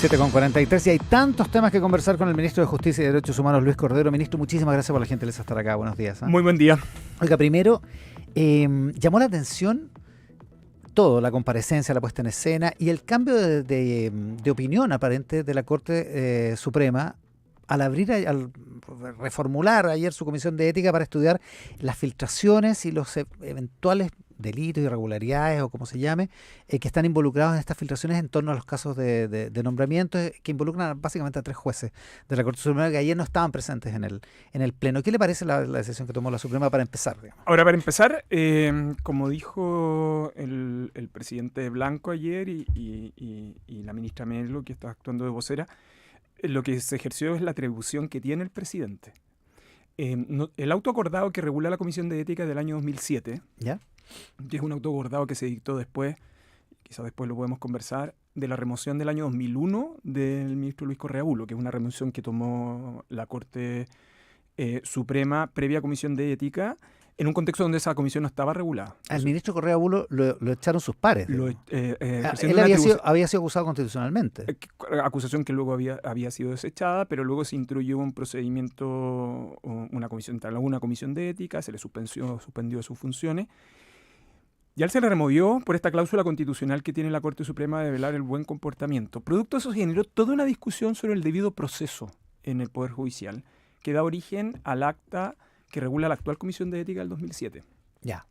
7:43 y hay tantos temas que conversar con el ministro de Justicia y Derechos Humanos, Luis Cordero. Ministro, muchísimas gracias por la gentileza de estar acá. Buenos días. Muy buen día. Oiga, primero, llamó la atención todo, la comparecencia, la puesta en escena y el cambio de opinión aparente de la Corte Suprema al reformular ayer su comisión de ética para estudiar las filtraciones y los eventuales delitos, irregularidades o como se llame, que están involucrados en estas filtraciones en torno a los casos de nombramientos que involucran básicamente a 3 jueces de la Corte Suprema que ayer no estaban presentes en el Pleno. ¿Qué le parece la decisión que tomó la Suprema para empezar? Digamos? Ahora, para empezar, como dijo el presidente Blanco ayer y la ministra Melo, que está actuando de vocera, lo que se ejerció es la atribución que tiene el presidente. El auto acordado que regula la Comisión de Ética del año 2007, ¿ya?, que es un auto acordado que se dictó después, quizás después lo podemos conversar, de la remoción del año 2001 del ministro Luis Correa Bulo, que es una remoción que tomó la Corte Suprema previa Comisión de Ética, en un contexto donde esa comisión no estaba regulada. Al ministro Correa Bulo lo echaron sus pares. Él había sido acusado constitucionalmente. Acusación que luego había sido desechada, pero luego se instruyó un procedimiento, una comisión de ética, se le suspendió sus funciones. Y a él se le removió por esta cláusula constitucional que tiene la Corte Suprema de velar el buen comportamiento. Producto de eso se generó toda una discusión sobre el debido proceso en el Poder Judicial, que da origen al acta que regula la actual Comisión de Ética del 2007. Ya.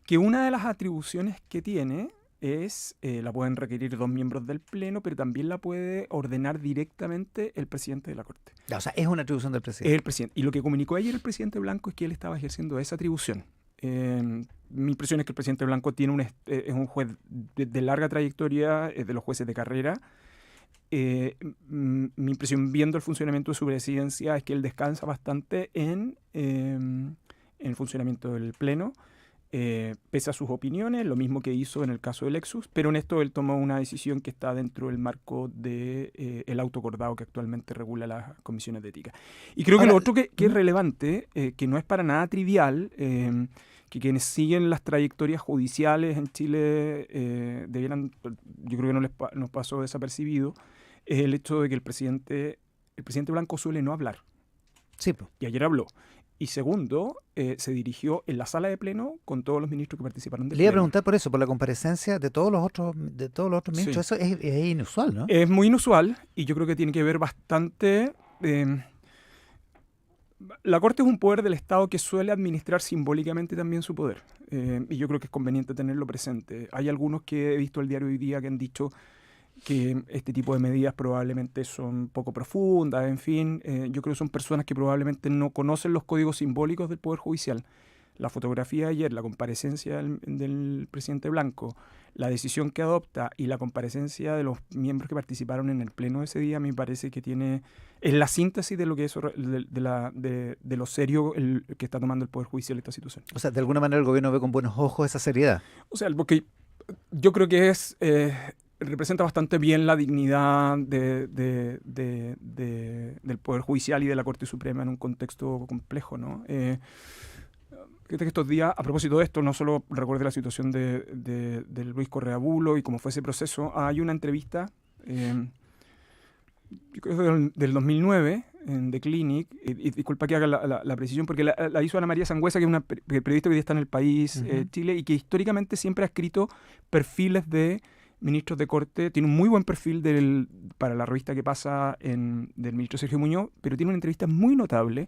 Que una de las atribuciones que tiene es, la pueden requerir 2 miembros del Pleno, pero también la puede ordenar directamente el presidente de la Corte. Ya, o sea, es una atribución del presidente. Es el presidente. Y lo que comunicó ayer el presidente Blanco es que él estaba ejerciendo esa atribución. Mi impresión es que el presidente Blanco es un juez de larga trayectoria, de los jueces de carrera. Mi impresión viendo el funcionamiento de su presidencia es que él descansa bastante en el funcionamiento del Pleno, pese a sus opiniones, lo mismo que hizo en el caso del Lexus, pero en esto él tomó una decisión que está dentro del marco del auto acordado que actualmente regula las comisiones de ética. Y creo que lo otro que es relevante, que no es para nada trivial, que quienes siguen las trayectorias judiciales en Chile debieran, yo creo que no nos pasó desapercibido, es el hecho de que el presidente Blanco suele no hablar. Sí. Y ayer habló. Y segundo, se dirigió en la sala de pleno con todos los ministros que participaron del Le iba a pleno. preguntar por eso, por la comparecencia de todos los otros ministros. Sí. Eso es inusual, ¿no? Es muy inusual y yo creo que tiene que ver bastante. La Corte es un poder del Estado que suele administrar simbólicamente también su poder. Y yo creo que es conveniente tenerlo presente. Hay algunos que he visto el diario hoy día que han dicho que este tipo de medidas probablemente son poco profundas, en fin. Yo creo que son personas que probablemente no conocen los códigos simbólicos del Poder Judicial. La fotografía de ayer, la comparecencia del presidente Blanco, la decisión que adopta y la comparecencia de los miembros que participaron en el pleno de ese día, me parece que es la síntesis de lo que es de lo serio que está tomando el Poder Judicial esta situación. O sea, de alguna manera el gobierno ve con buenos ojos esa seriedad. O sea, porque yo creo que representa bastante bien la dignidad del Poder Judicial y de la Corte Suprema en un contexto complejo, ¿no? Fíjate que estos días, a propósito de esto, no solo recuerde la situación de Luis Correa Bulo y cómo fue ese proceso, hay una entrevista, yo creo del 2009, en The Clinic, y disculpa que haga la precisión, porque la hizo Ana María Sangüesa, que es una periodista que hoy está en El País, Chile, y que históricamente siempre ha escrito perfiles de ministros de Corte. Tiene un muy buen perfil para la revista que pasa del ministro Sergio Muñoz, pero tiene una entrevista muy notable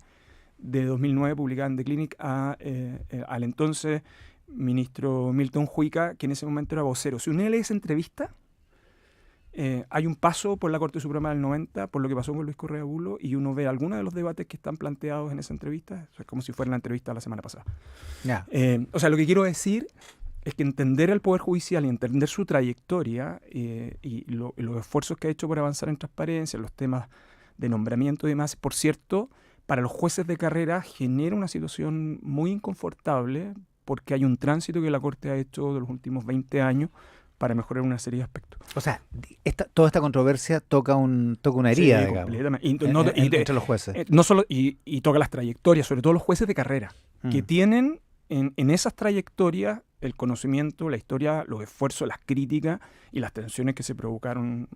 de 2009 publicada en The Clinic al entonces ministro Milton Juica, que en ese momento era vocero. Si uno lee esa entrevista, hay un paso por la Corte Suprema del 90, por lo que pasó con Luis Correa Bulo, y uno ve algunos de los debates que están planteados en esa entrevista. O sea, es como si fuera la entrevista de la semana pasada. Yeah. O sea, lo que quiero decir es que entender el Poder Judicial y entender su trayectoria y los esfuerzos que ha hecho por avanzar en transparencia, los temas de nombramiento y demás, por cierto, para los jueces de carrera genera una situación muy inconfortable porque hay un tránsito que la Corte ha hecho de los últimos 20 años para mejorar una serie de aspectos. O sea, toda esta controversia toca una herida, sí, digamos, completamente. entre los jueces. No solo, y toca las trayectorias, sobre todo los jueces de carrera, que tienen en esas trayectorias el conocimiento, la historia, los esfuerzos, las críticas y las tensiones que se provocaron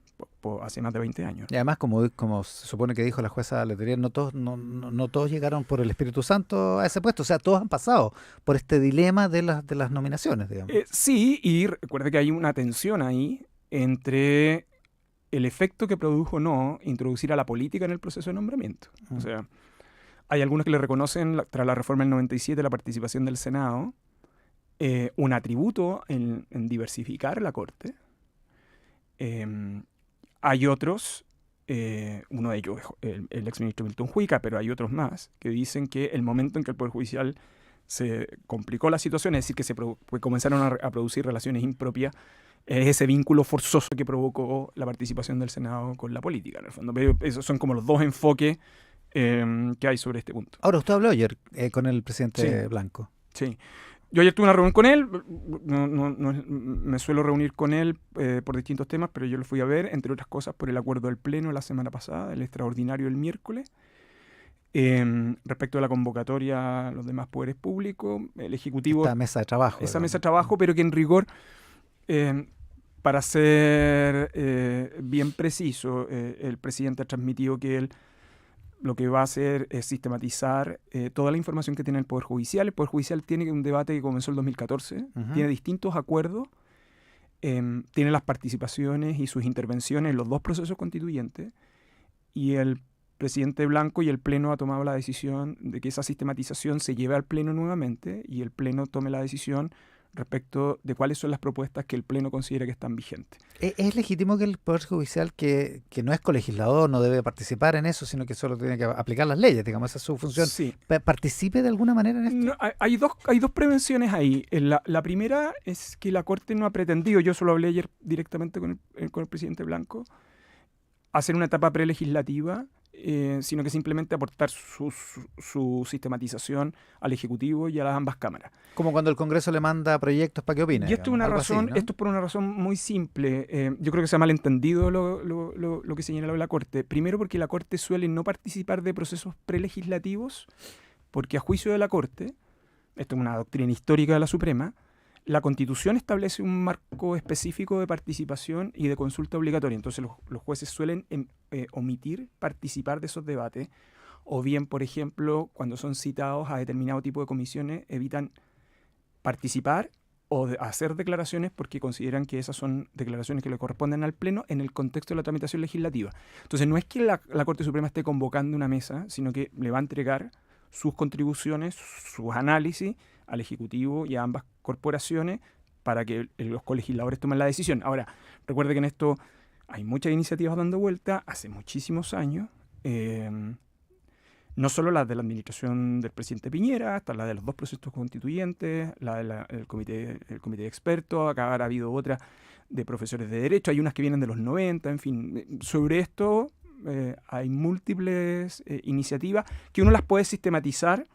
hace más de 20 años. Y además, como se supone que dijo la jueza Letelier, no todos llegaron por el Espíritu Santo a ese puesto. O sea, todos han pasado por este dilema de las nominaciones, digamos. Sí, y recuerde que hay una tensión ahí entre el efecto que produjo o no introducir a la política en el proceso de nombramiento. O sea, hay algunos que le reconocen, tras la reforma del 97, la participación del Senado, un atributo en diversificar la Corte. Hay otros, uno de ellos es el exministro Milton Juica, pero hay otros más, que dicen que el momento en que el Poder Judicial se complicó la situación, es decir, que comenzaron a producir relaciones impropias, es ese vínculo forzoso que provocó la participación del Senado con la política, en el fondo. Pero esos son como los dos enfoques que hay sobre este punto. Ahora, usted habló ayer con el presidente Sí. Blanco. Sí. Yo ayer tuve una reunión con él, me suelo reunir con él por distintos temas, pero yo lo fui a ver, entre otras cosas, por el acuerdo del Pleno la semana pasada, el extraordinario el miércoles, respecto a la convocatoria a los demás poderes públicos, el Ejecutivo... Esta mesa de trabajo. Esa mesa de trabajo, pero que en rigor, para ser bien preciso, el presidente ha transmitido que él lo que va a hacer es sistematizar toda la información que tiene el Poder Judicial. El Poder Judicial tiene un debate que comenzó el 2014, tiene distintos acuerdos, tiene las participaciones y sus intervenciones en los dos procesos constituyentes, y el presidente Blanco y el Pleno ha tomado la decisión de que esa sistematización se lleve al Pleno nuevamente y el Pleno tome la decisión respecto de cuáles son las propuestas que el Pleno considera que están vigentes. ¿Es legítimo que el Poder Judicial, que no es colegislador, no debe participar en eso, sino que solo tiene que aplicar las leyes, digamos, esa es su función, Sí. participe de alguna manera en esto? No, hay dos prevenciones ahí. La primera es que la Corte no ha pretendido, yo solo hablé ayer directamente con el presidente Blanco, hacer una etapa prelegislativa, sino que simplemente aportar su sistematización al Ejecutivo y a las ambas cámaras. Como cuando el Congreso le manda proyectos para que opine. Y esto, esto es por una razón muy simple. Yo creo que se ha malentendido lo que señalaba la Corte. Primero, porque la Corte suele no participar de procesos prelegislativos, porque a juicio de la Corte, esto es una doctrina histórica de la Suprema, la Constitución establece un marco específico de participación y de consulta obligatoria. Entonces los jueces suelen omitir participar de esos debates, o bien, por ejemplo, cuando son citados a determinado tipo de comisiones, evitan participar o hacer declaraciones porque consideran que esas son declaraciones que le corresponden al Pleno en el contexto de la tramitación legislativa. Entonces no es que la Corte Suprema esté convocando una mesa, sino que le va a entregar sus contribuciones, sus análisis al Ejecutivo y a ambas corporaciones para que los colegisladores tomen la decisión. Ahora, recuerde que en esto hay muchas iniciativas dando vuelta hace muchísimos años, no solo las de la administración del presidente Piñera, hasta la de los dos procesos constituyentes, la del comité de expertos, acá habrá habido otra de profesores de Derecho, hay unas que vienen de los 90, en fin. Sobre esto hay múltiples iniciativas que uno las puede sistematizar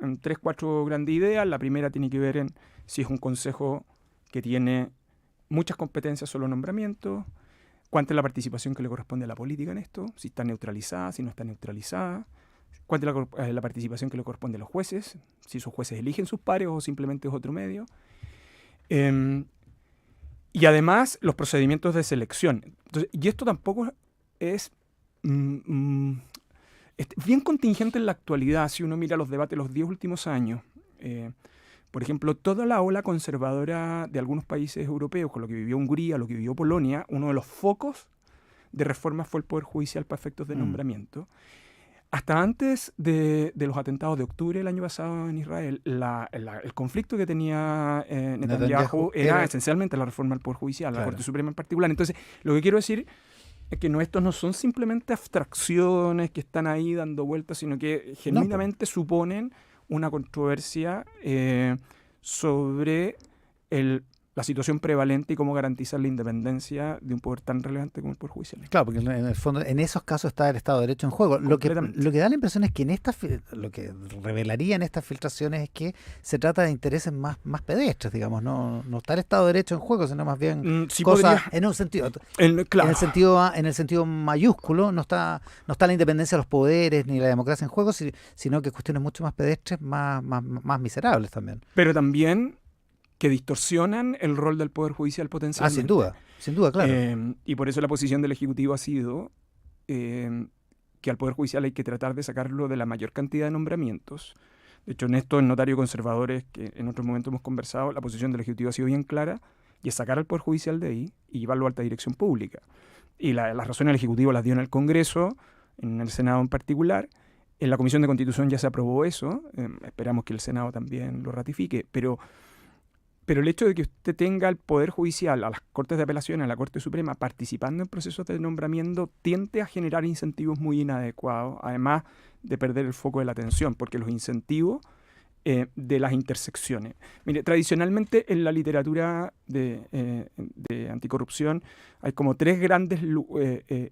en 3, 4 grandes ideas. La primera tiene que ver en si es un consejo que tiene muchas competencias, solo nombramientos, cuánta es la participación que le corresponde a la política en esto, si está neutralizada, si no está neutralizada, cuánta es la participación que le corresponde a los jueces, si esos jueces eligen sus pares o simplemente es otro medio. Y además los procedimientos de selección. Entonces, y esto tampoco es bien contingente en la actualidad si uno mira los debates de los 10 últimos años. Por ejemplo, toda la ola conservadora de algunos países europeos, con lo que vivió Hungría, lo que vivió Polonia, uno de los focos de reforma fue el Poder Judicial para efectos de nombramiento. Hasta antes de los atentados de octubre del año pasado en Israel, el conflicto que tenía Netanyahu era esencialmente la reforma del Poder Judicial, la Corte Suprema en particular. Entonces, lo que quiero decir es que estos no son simplemente abstracciones que están ahí dando vueltas, sino que genuinamente suponen una controversia sobre la situación prevalente y cómo garantizar la independencia de un poder tan relevante como el Poder Judicial. Claro, porque en el fondo, en esos casos está el Estado de Derecho en juego. Lo que da la impresión es que lo que revelaría en estas filtraciones es que se trata de intereses más pedestres, digamos. No está el Estado de Derecho en juego, sino más bien cosas en un sentido. En el sentido mayúsculo, no está la independencia de los poderes ni la democracia en juego, sino que cuestiones mucho más pedestres, más miserables también. Pero también que distorsionan el rol del Poder Judicial potencialmente. Sin duda, claro. Y por eso la posición del Ejecutivo ha sido que al Poder Judicial hay que tratar de sacarlo de la mayor cantidad de nombramientos. De hecho, en esto, en Notarios Conservadores, que en otros momentos hemos conversado, la posición del Ejecutivo ha sido bien clara, y es sacar al Poder Judicial de ahí y llevarlo a alta dirección pública. Y las razones el Ejecutivo las dio en el Congreso, en el Senado en particular. En la Comisión de Constitución ya se aprobó eso, esperamos que el Senado también lo ratifique, pero el hecho de que usted tenga al Poder Judicial, a las Cortes de Apelación, a la Corte Suprema, participando en procesos de nombramiento, tiende a generar incentivos muy inadecuados, además de perder el foco de la atención, porque los incentivos de las intersecciones. Mire, tradicionalmente en la literatura de anticorrupción hay como 3 grandes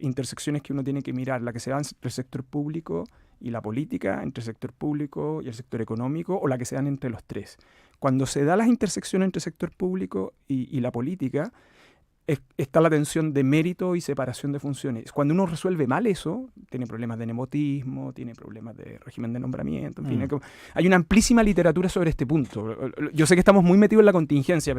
intersecciones que uno tiene que mirar, la que se da entre el sector público y la política, entre el sector público y el sector económico, o la que se dan entre los 3. Cuando se da las intersecciones entre el sector público y la política, está la tensión de mérito y separación de funciones. Cuando uno resuelve mal eso, tiene problemas de nepotismo, tiene problemas de régimen de nombramiento, en fin, hay una amplísima literatura sobre este punto. Yo sé que estamos muy metidos en la contingencia,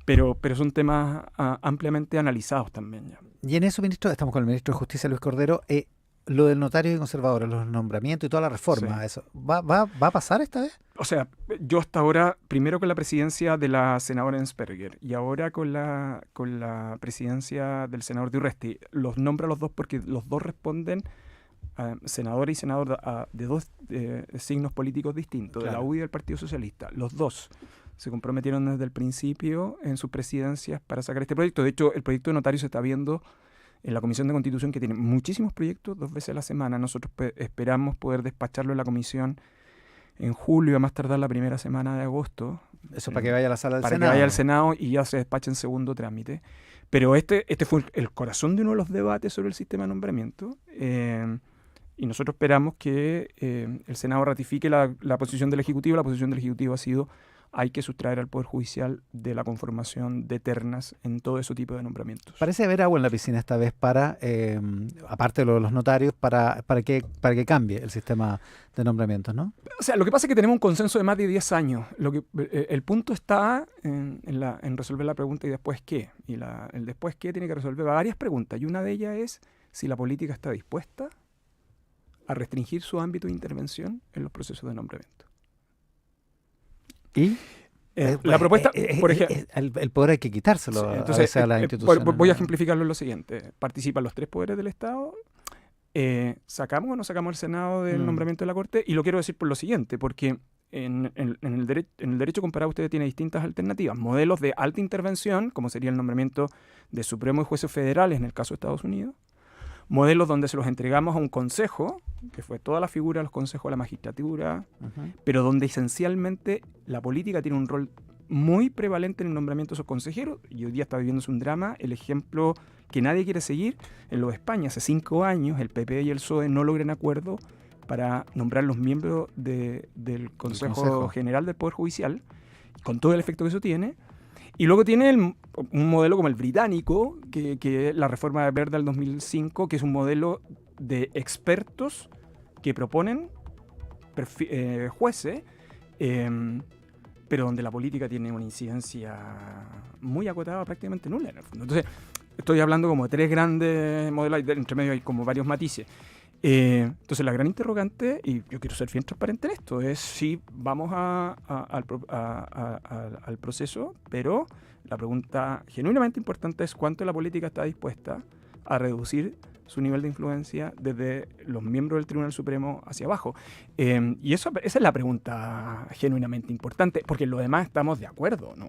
pero son temas ampliamente analizados también. Ya. Y en eso, ministro, estamos con el ministro de Justicia, Luis Cordero. Lo del notario y conservador, los nombramientos y toda la reforma, eso, ¿va a pasar esta vez? O sea, yo hasta ahora, primero con la presidencia de la senadora Ensperger y ahora con la presidencia del senador Urresti, los nombro a los dos porque los dos responden a senador y senador de dos signos políticos distintos, claro, de la UDI y del Partido Socialista. Los dos se comprometieron desde el principio en sus presidencias para sacar este proyecto. De hecho, el proyecto de notario se está viendo en la Comisión de Constitución, que tiene muchísimos proyectos, 2 veces a la semana. Nosotros esperamos poder despacharlo en la comisión en julio, a más tardar la primera semana de agosto. Eso para que vaya a la sala del Senado. Para que vaya al Senado y ya se despache en segundo trámite. Pero este fue el corazón de uno de los debates sobre el sistema de nombramiento. Y nosotros esperamos que el Senado ratifique la posición del Ejecutivo. La posición del Ejecutivo ha sido: hay que sustraer al Poder Judicial de la conformación de ternas en todo ese tipo de nombramientos. Parece haber agua en la piscina esta vez para, aparte de lo de los notarios, para que cambie el sistema de nombramientos, ¿no? O sea, lo que pasa es que tenemos un consenso de más de 10 años. El punto está en resolver la pregunta ¿y después qué? Y el después qué tiene que resolver varias preguntas. Y una de ellas es si la política está dispuesta a restringir su ámbito de intervención en los procesos de nombramiento. ¿Y? La propuesta, por ejemplo... El poder hay que quitárselo, sí, entonces, a las instituciones. Voy a ejemplificarlo en lo siguiente. Participan los 3 poderes del Estado. ¿Sacamos o no sacamos el Senado del nombramiento de la Corte? Y lo quiero decir por lo siguiente, porque en el derecho comparado usted tiene distintas alternativas. Modelos de alta intervención, como sería el nombramiento de Supremo y jueces federales en el caso de Estados Unidos. Modelos donde se los entregamos a un consejo, que fue toda la figura de los consejos de la magistratura, pero donde esencialmente la política tiene un rol muy prevalente en el nombramiento de esos consejeros. Y hoy día está viviéndose un drama. El ejemplo que nadie quiere seguir en lo de España. Hace 5 años el PP y el PSOE no logran acuerdo para nombrar los miembros del Consejo General del Poder Judicial, con todo el efecto que eso tiene. Y luego tiene un modelo como el británico, que es la reforma verde del 2005, que es un modelo de expertos que proponen jueces, pero donde la política tiene una incidencia muy acotada, prácticamente nula en el fondo. Entonces, estoy hablando como de 3 grandes modelos, entre medio hay como varios matices. Entonces, la gran interrogante, y yo quiero ser bien transparente en esto, es si vamos al proceso, pero la pregunta genuinamente importante es cuánto la política está dispuesta a reducir su nivel de influencia desde los miembros del Tribunal Supremo hacia abajo. Y esa es la pregunta genuinamente importante, porque en lo demás estamos de acuerdo. No.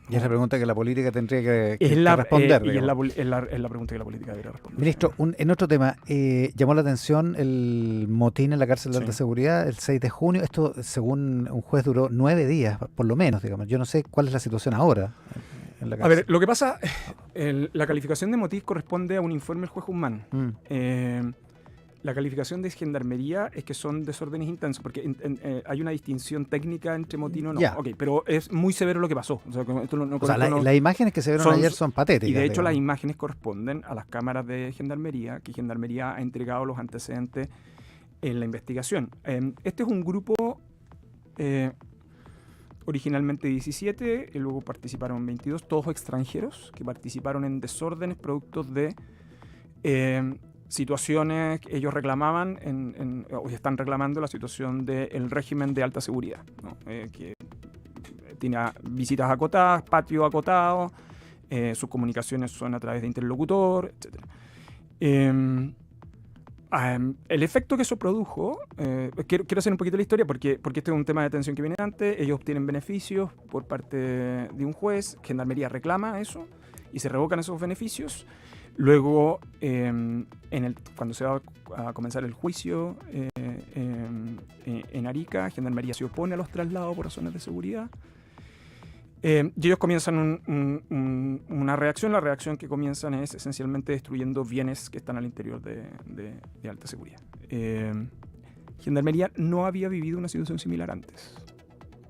Y es la pregunta que la política tendría que responder. Y es la pregunta que la política debería responder. Ministro, en otro tema, llamó la atención el motín en la cárcel de alta seguridad el 6 de junio. Esto, según un juez, duró 9 días, por lo menos, digamos. Yo no sé cuál es la situación ahora. A ver, lo que pasa, la calificación de motín corresponde a un informe del juez Guzmán. La calificación de gendarmería es que son desórdenes intensos, porque hay una distinción técnica entre motín o no. Okay, pero es muy severo lo que pasó. O sea, las imágenes que se vieron ayer son patéticas. Y de hecho las imágenes corresponden a las cámaras de gendarmería, que gendarmería ha entregado los antecedentes en la investigación. Este es un grupo originalmente 17, y luego participaron 22, todos extranjeros, que participaron en desórdenes productos de situaciones que ellos reclamaban, o están reclamando la situación del régimen de alta seguridad, ¿no? Que tiene visitas acotadas, patio acotado, sus comunicaciones son a través de interlocutor, etc. El efecto que eso produjo, quiero hacer un poquito la historia porque este es un tema de detención que viene antes. Ellos obtienen beneficios por parte de un juez, Gendarmería reclama eso y se revocan esos beneficios. Luego, cuando se va a comenzar el juicio en Arica, Gendarmería se opone a los traslados por razones de seguridad. Y ellos comienzan una reacción. La reacción que comienzan es esencialmente destruyendo bienes que están al interior de alta seguridad. Gendarmería no había vivido una situación similar antes.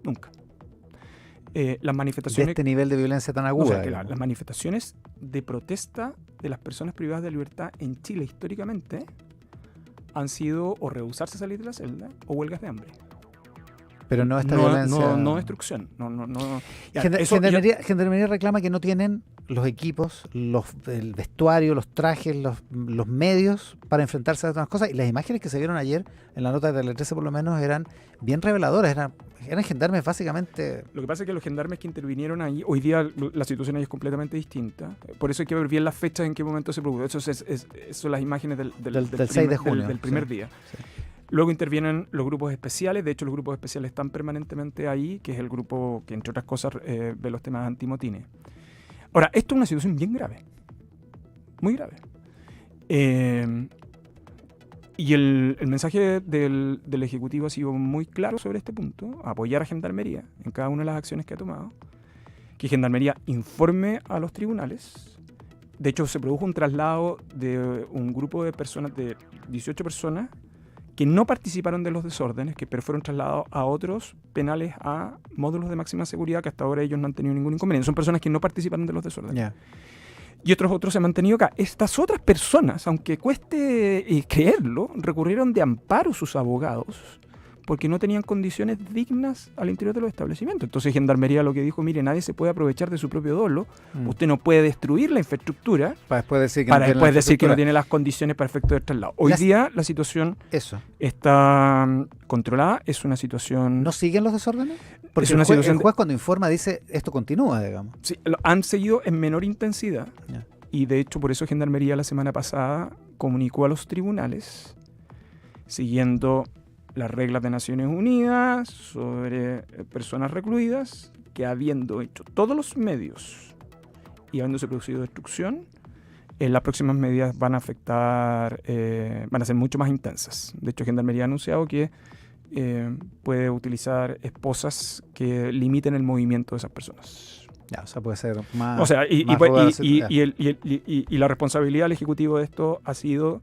Nunca. Las manifestaciones... De este nivel de violencia tan aguda. O sea, las manifestaciones de protesta de las personas privadas de libertad en Chile históricamente han sido o rehusarse a salir de la celda o huelgas de hambre. Pero no esta violencia. No destrucción. Gendarmería reclama que no tienen los equipos, el vestuario, los trajes, los medios para enfrentarse a otras cosas. Y las imágenes que se vieron ayer en la nota de Tele 13 por lo menos eran bien reveladoras. Eran gendarmes básicamente. Lo que pasa es que los gendarmes que intervinieron ahí, hoy día la situación ahí es completamente distinta. Por eso hay que ver bien las fechas en qué momento se produjo. Eso son las imágenes del 6 de junio. Del primer día. Sí. Luego intervienen los grupos especiales. De hecho, los grupos especiales están permanentemente ahí, que es el grupo que, entre otras cosas, ve los temas antimotines. Ahora, esto es una situación bien grave. Muy grave. Y el mensaje del Ejecutivo ha sido muy claro sobre este punto. Apoyar a Gendarmería en cada una de las acciones que ha tomado. Que Gendarmería informe a los tribunales. De hecho, se produjo un traslado de un grupo de personas, de 18 personas, que no participaron de los desórdenes, pero fueron trasladados a otros penales a módulos de máxima seguridad que hasta ahora ellos no han tenido ningún inconveniente. Son personas que no participaron de los desórdenes. Yeah. Y otros se han mantenido acá. Estas otras personas, aunque cueste creerlo, recurrieron de amparo sus abogados porque no tenían condiciones dignas al interior de los establecimientos. Entonces Gendarmería lo que dijo, mire, nadie se puede aprovechar de su propio dolo, usted no puede destruir la infraestructura para después decir que no tiene las condiciones para efecto del traslado. Hoy día la situación está controlada, es una situación... ¿No siguen los desórdenes? Porque el juez cuando informa dice, esto continúa, digamos. Sí, han seguido en menor intensidad, y de hecho por eso Gendarmería la semana pasada comunicó a los tribunales, siguiendo las reglas de Naciones Unidas sobre personas recluidas, que habiendo hecho todos los medios y habiéndose producido destrucción, las próximas medidas van a afectar, van a ser mucho más intensas. De hecho, Gendarmería ha anunciado que puede utilizar esposas que limiten el movimiento de esas personas. Ya, o sea, puede ser más... O sea, y la responsabilidad del Ejecutivo de esto ha sido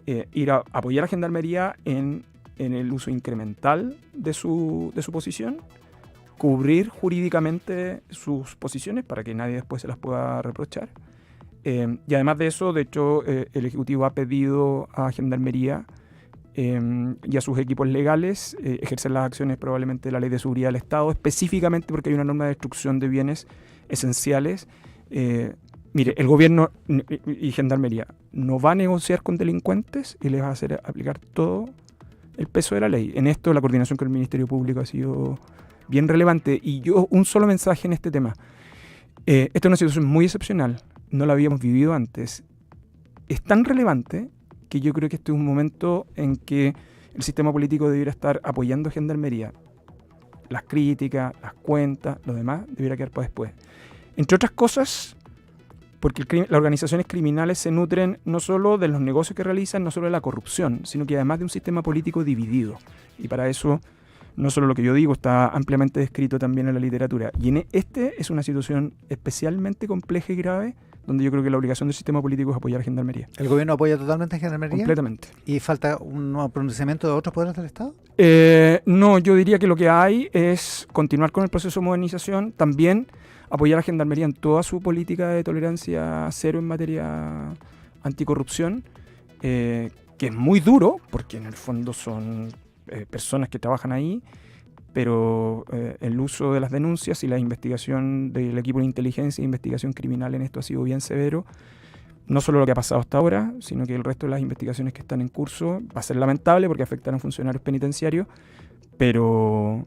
ir a apoyar a Gendarmería en el uso incremental de su posición, cubrir jurídicamente sus posiciones para que nadie después se las pueda reprochar. Y además de eso, de hecho, el Ejecutivo ha pedido a Gendarmería y a sus equipos legales ejercer las acciones probablemente de la Ley de Seguridad del Estado, específicamente porque hay una norma de destrucción de bienes esenciales. Mire, el gobierno y Gendarmería no va a negociar con delincuentes y les va a hacer aplicar todo el peso de la ley. En esto la coordinación con el Ministerio Público ha sido bien relevante. Y yo, un solo mensaje en este tema. Esta es una situación muy excepcional. No la habíamos vivido antes. Es tan relevante que yo creo que este es un momento en que el sistema político debiera estar apoyando a Gendarmería. Las críticas, las cuentas, lo demás debiera quedar para después. Entre otras cosas, porque las organizaciones criminales se nutren no solo de los negocios que realizan, no solo de la corrupción, sino que además de un sistema político dividido. Y para eso, no solo lo que yo digo, está ampliamente descrito también en la literatura. Y este es una situación especialmente compleja y grave, donde yo creo que la obligación del sistema político es apoyar a Gendarmería. ¿El gobierno apoya totalmente a Gendarmería? Completamente. ¿Y falta un nuevo pronunciamiento de otros poderes del Estado? No, yo diría que lo que hay es continuar con el proceso de modernización, también apoyar a Gendarmería en toda su política de tolerancia cero en materia anticorrupción, que es muy duro, porque en el fondo son personas que trabajan ahí, pero el uso de las denuncias y la investigación del equipo de inteligencia e investigación criminal en esto ha sido bien severo. No solo lo que ha pasado hasta ahora, sino que el resto de las investigaciones que están en curso va a ser lamentable porque afectan a funcionarios penitenciarios, pero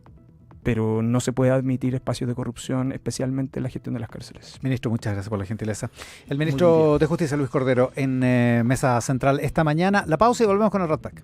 no se puede admitir espacios de corrupción, especialmente en la gestión de las cárceles. Ministro, muchas gracias por la gentileza. El ministro de Justicia, Luis Cordero, en Mesa Central esta mañana. La pausa y volvemos con el Rat Pack.